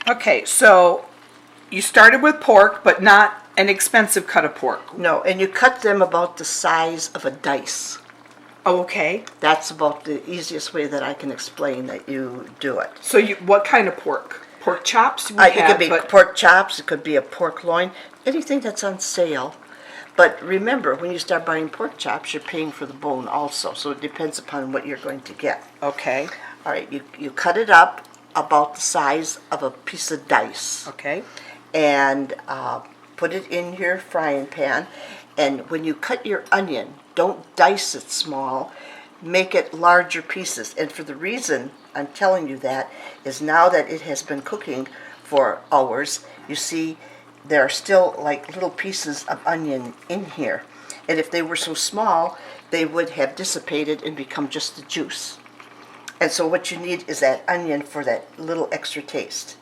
Okay, so you started with pork, but not an expensive cut of pork. No, and you cut them about the size of a dice. Oh, okay. That's about the easiest way that I can explain that you do it. So what kind of pork? Pork chops? It could be pork chops, it could be a pork loin, anything that's on sale. But remember, when you start buying pork chops, you're paying for the bone also, so it depends upon what you're going to get. Okay. All right, you cut it up about the size of a piece of dice. Okay. And put it in your frying pan. And when you cut your onion, don't dice it small, make it larger pieces. And for the reason I'm telling you that is now that it has been cooking for hours, you see there are still like little pieces of onion in here. And if they were so small, they would have dissipated and become just the juice. And so what you need is that onion for that little extra taste.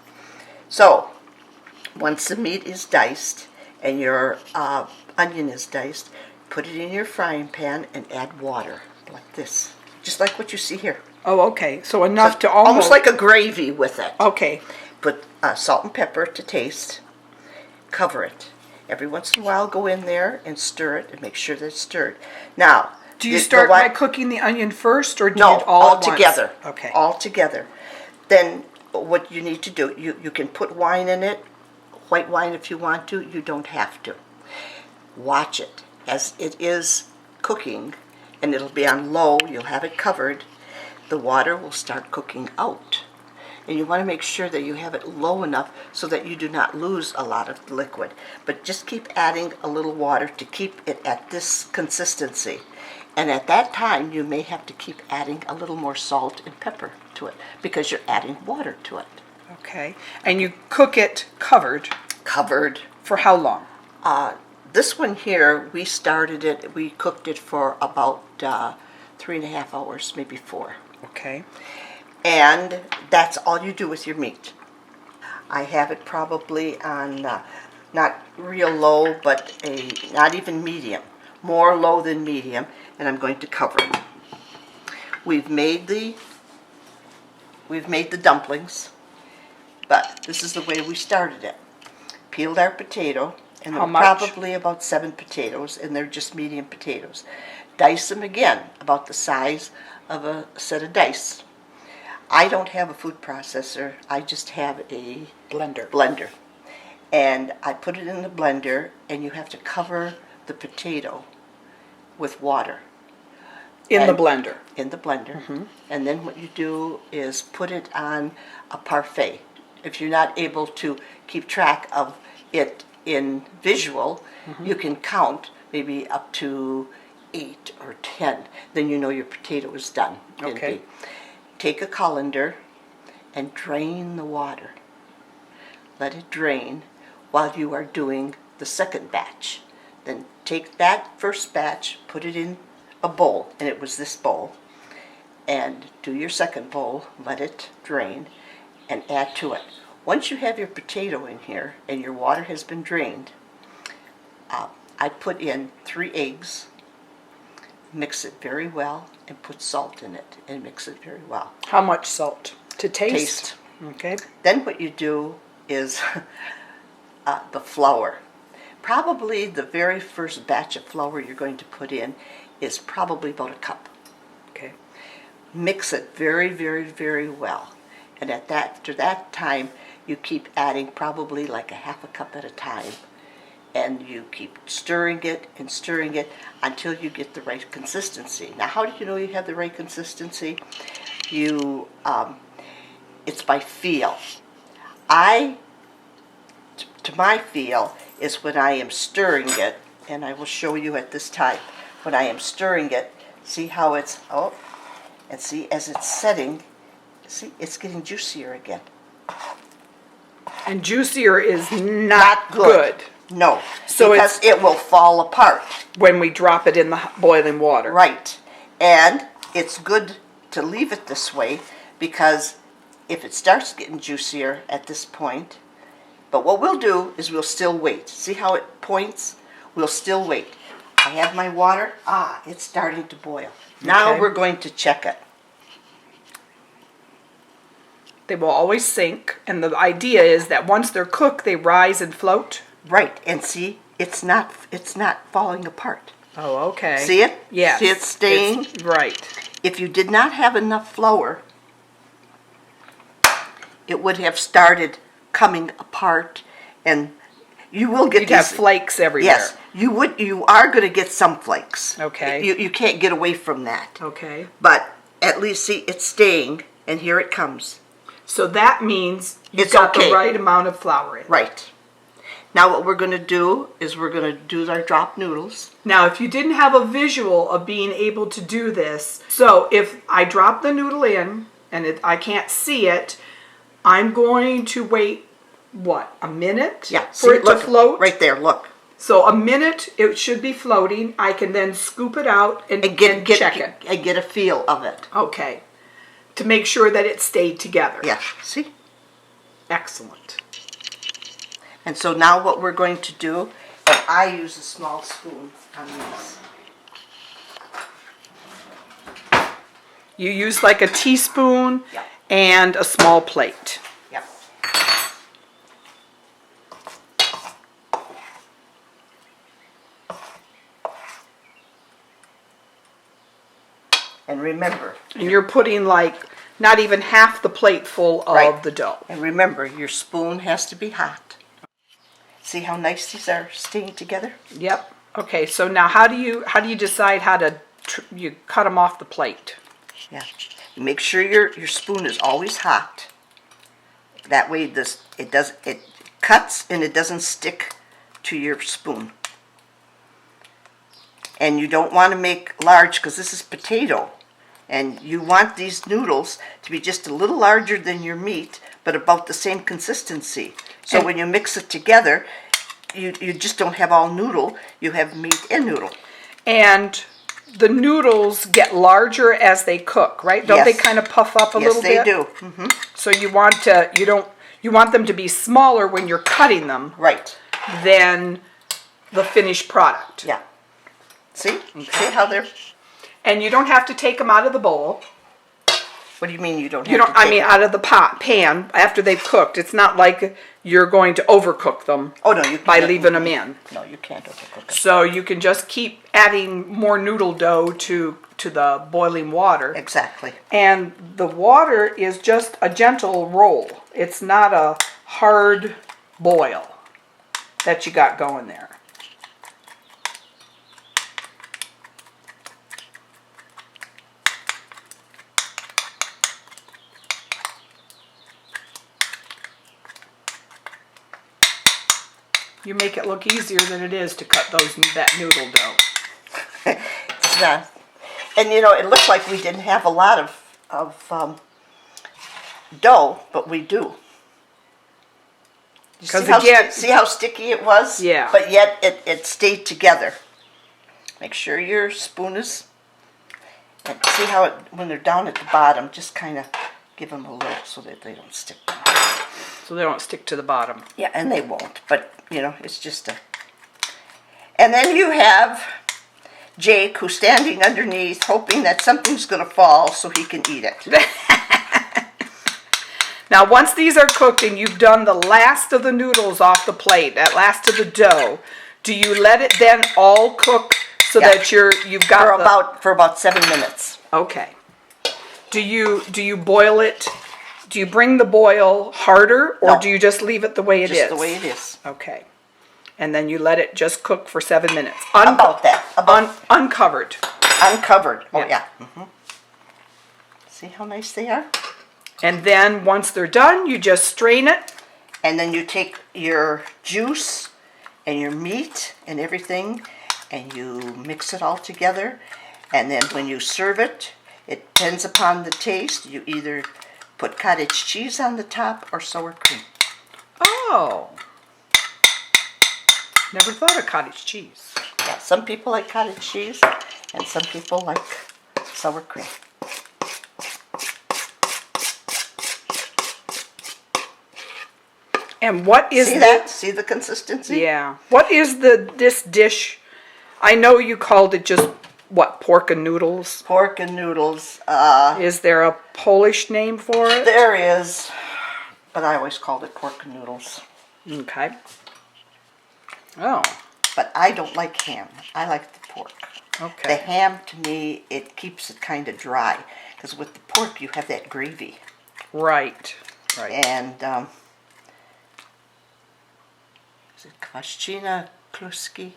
So once the meat is diced and your onion is diced, put it in your frying pan and add water like this, just like what you see here. Oh, okay. So enough to almost like a gravy with it. Okay. Put salt and pepper to taste. Cover it. Every once in a while, go in there and stir it and make sure that it's stirred. Now, do you start by cooking the onion first, or do you all together? Okay. All together. Then what you need to do, you can put wine in it, white wine if you want to. You don't have to. Watch it as it is cooking, and it'll be on low. You'll have it covered. The water will start cooking out. And you want to make sure that you have it low enough so that you do not lose a lot of the liquid. But just keep adding a little water to keep it at this consistency. And at that time, you may have to keep adding a little more salt and pepper to it because you're adding water to it. Okay. And you cook it covered. Covered. For how long? This one here, we cooked it for about 3.5 hours, maybe 4. Okay. And that's all you do with your meat. I have it probably on not real low, but not even medium, more low than medium, and I'm going to cover it. We've made the dumplings, but this is the way we started it. Peeled our potato, and there were probably about 7 potatoes, and they're just medium potatoes. Dice them again, about the size of a set of dice. I don't have a food processor. I just have a blender. And I put it in the blender, and you have to cover the potato with water. In the blender? In the blender. Mm-hmm. And then what you do is put it on a parfait. If you're not able to keep track of it in visual, you can count maybe up to 8 or 10. Then you know your potato is done. Okay. Take a colander and drain the water. Let it drain while you are doing the second batch. Then take that first batch, put it in a bowl, and it was this bowl, and do your second bowl, let it drain, and add to it. Once you have your potato in here and your water has been drained, I put in 3 eggs, mix it very well, and put salt in it and mix it very well. How much salt? To taste? Taste. Okay. Then what you do is the flour. Probably the very first batch of flour you're going to put in is probably about a cup. Okay. Mix it very, very, very well. And after that time, you keep adding probably like a half a cup at a time. And you keep stirring it until you get the right consistency. Now, how do you know you have the right consistency? It's by feel. To my feel, is when I am stirring it, and I will show you at this time. When I am stirring it, see how it's, and see as it's setting, see, it's getting juicier again. And juicier is not good. No, so because it will fall apart. When we drop it in the boiling water. Right. And it's good to leave it this way because if it starts getting juicier at this point, but what we'll do is we'll still wait. See how it points? We'll still wait. I have my water. It's starting to boil. Now we're going to check it. They will always sink, and the idea is that once they're cooked, they rise and float. Right, and see, it's not falling apart. Oh, okay. See it? Yes. See it staying? Right. If you did not have enough flour, it would have started coming apart, and you will get You'd these have flakes everywhere. Yes, you are going to get some flakes. Okay. You can't get away from that. Okay. But at least see it's staying, and here it comes. So that means you've It's got okay. the right amount of flour in. Right. Now what we're going to do is we're going to do our drop noodles. Now, if you didn't have a visual of being able to do this, so if I drop the noodle in and I can't see it, I'm going to wait, what, a minute Yeah. for it to float? Right there, look. So a minute, it should be floating. I can then scoop it out and check it. And get a feel of it. Okay. To make sure that it stayed together. Yeah, see? Excellent. And so now what we're going to do, and I use a small spoon on these. You use like a teaspoon Yeah. and a small plate. Yep. And remember, And you're putting like not even half the plate full of Right. the dough. your spoon has to be hot. See how nice these are staying together? Yep. Okay, so now how do you decide how to you cut them off the plate? Yeah. Make sure your spoon is always hot. That way it cuts and it doesn't stick to your spoon. And you don't want to make large because this is potato. And you want these noodles to be just a little larger than your meat, but about the same consistency. So And- when you mix it together, you just don't have all noodle, you have meat and noodle. And the noodles get larger as they cook, right? Don't Yes. they kind of puff up a little bit? Yes, they do. Mm-hmm. So you want them to be smaller when you're cutting them Right. than the finished product. Yeah. See? See how they're... And you don't have to take them out of the bowl. What do you mean you don't have You don't, to I take mean, it? out of the pan after they've cooked. It's not like you're going to overcook them Oh, no, you by can't. leaving them in. No, you can't overcook it. So you can just keep adding more noodle dough to the boiling water. Exactly. And the water is just a gentle roll. It's not a hard boil that you got going there. You make it look easier than it is to cut that noodle dough. It's not. And you know, it looked like we didn't have a lot of dough, but we do. You 'Cause see how again- see how sticky it was? Yeah. But yet it stayed together. Make sure your spoon is... And see how when they're down at the bottom, just kind of give them a little so that they don't stick. So they don't stick to the bottom. Yeah, and they won't, but, you know, it's just a... And then you have Jake, who's standing underneath, hoping that something's going to fall so he can eat it. Now, once these are cooked and you've done the last of the noodles off the plate, that last of the dough, do you let it then all cook so Yeah. that you've got For about 7 minutes. Okay. Do you boil it? Do you bring the boil harder, or No. do you just leave it the way it is? Just the way it is. Okay. And then you let it just cook for 7 minutes. About that. Uncovered. Uncovered. Oh, Yeah. yeah. See how nice they are? And then once they're done, you just strain it. And then you take your juice and your meat and everything, and you mix it all together. And then when you serve it, it depends upon the taste. You either put cottage cheese on the top or sour cream. Oh. Never thought of cottage cheese. Yeah, some people like cottage cheese, and some people like sour cream. And what is See that? See the consistency? Yeah. What is this dish? I know you called it just, what, pork and noodles. Pork and noodles. Is there a Polish name for it? There is, but I always called it pork and noodles. Okay. Oh, But I don't like ham. I like the pork. The okay. ham, to me, it keeps it kind of dry. Because with the pork, you have that gravy. Right. Right. And, is it Kwaszczyna Kluski?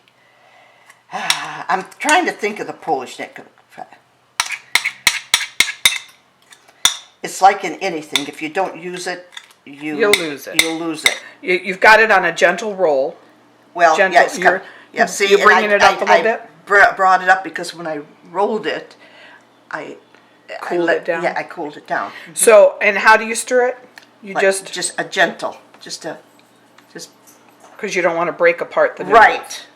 I'm trying to think of the Polish name. It's like in anything. If you don't use it, You'll lose it. You'll lose it. You've got it on a gentle roll. Well, Gentle, yeah, it's you're- yeah. See, you're and bringing it up a little bit? Brought it up because when I rolled it, I Cooled it down? Yeah, I cooled it down. So, and how do you stir it? You Like, just a gentle, just because you don't want to break apart the noodles. right.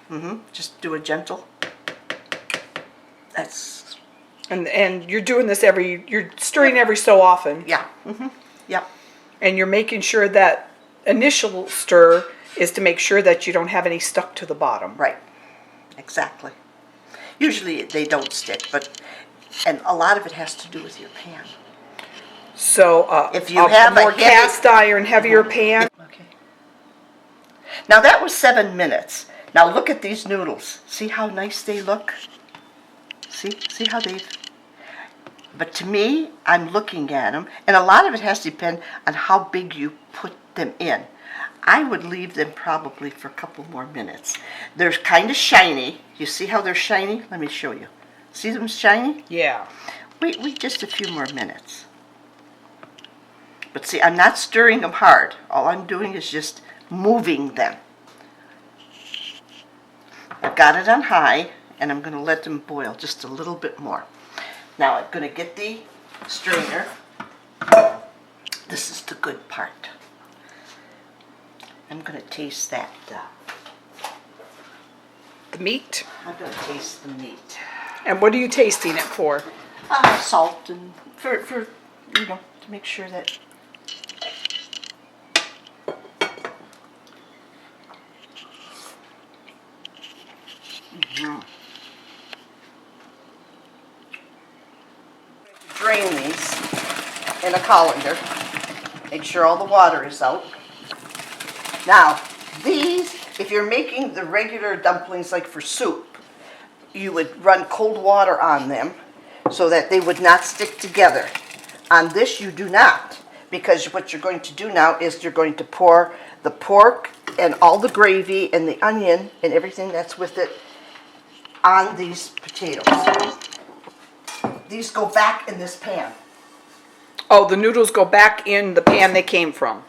Just do a gentle. That's And you're doing this you're stirring every so often. yeah. Yep. And you're making sure that initial stir is to make sure that you don't have any stuck to the bottom. Right. Exactly. Usually they don't stick, and a lot of it has to do with your pan. So If you a have a more heavy- cast iron, heavier pan. Okay. Now that was 7 minutes. Now look at these noodles. See how nice they look? See how they've... But to me, I'm looking at them, and a lot of it has to depend on how big you put them in. I would leave them probably for a couple more minutes. They're kind of shiny. You see how they're shiny? Let me show you. See them shiny? Yeah. Wait just a few more minutes. But see, I'm not stirring them hard. All I'm doing is just moving them. I've got it on high, and I'm going to let them boil just a little bit more. Now I'm going to get the strainer. This is the good part. I'm going to taste that. The meat. I'm going to taste the meat. And what are you tasting it for? Salt and for to make sure that. Drain these in a colander. Make sure all the water is out. Now, these, if you're making the regular dumplings like for soup, you would run cold water on them so that they would not stick together. On this, you do not, because what you're going to do now is you're going to pour the pork and all the gravy and the onion and everything that's with it on these potatoes. These go back in this pan. Oh, the noodles go back in the pan they came from.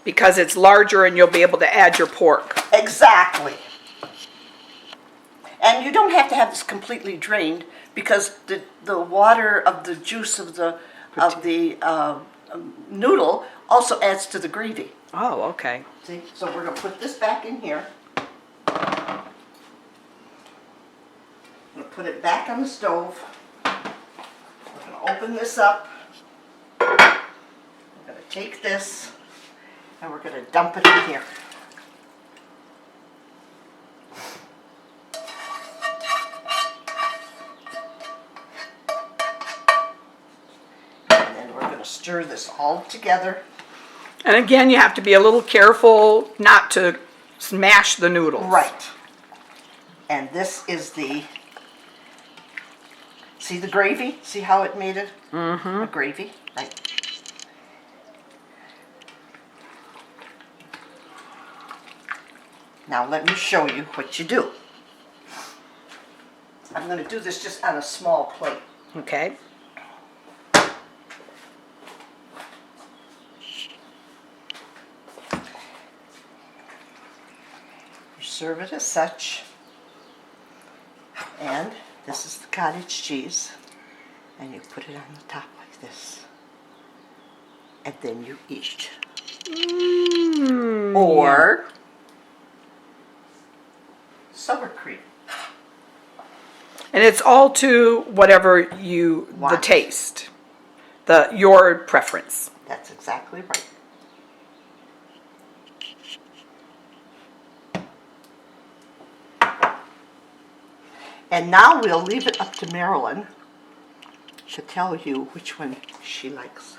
Because it's larger and you'll be able to add your pork. Exactly. And you don't have to have this completely drained because the water of the juice of the noodle also adds to the gravy. Oh, okay. See, so we're going to put this back in here. I'm going to put it back on the stove. We're going to open this up. We're going to take this and we're going to dump it in here. And then we're going to stir this all together. And again, you have to be a little careful not to smash the noodles. Right. And this is see the gravy? See how it made it? A gravy? Right. Now let me show you what you do. I'm going to do this just on a small plate. Okay. You serve it as such. And this is the cottage cheese. And you put it on the top like this. And then you eat. Or sour cream. And it's all to whatever the Want. taste, your preference. That's exactly right. And now we'll leave it up to Marilyn to tell you which one she likes.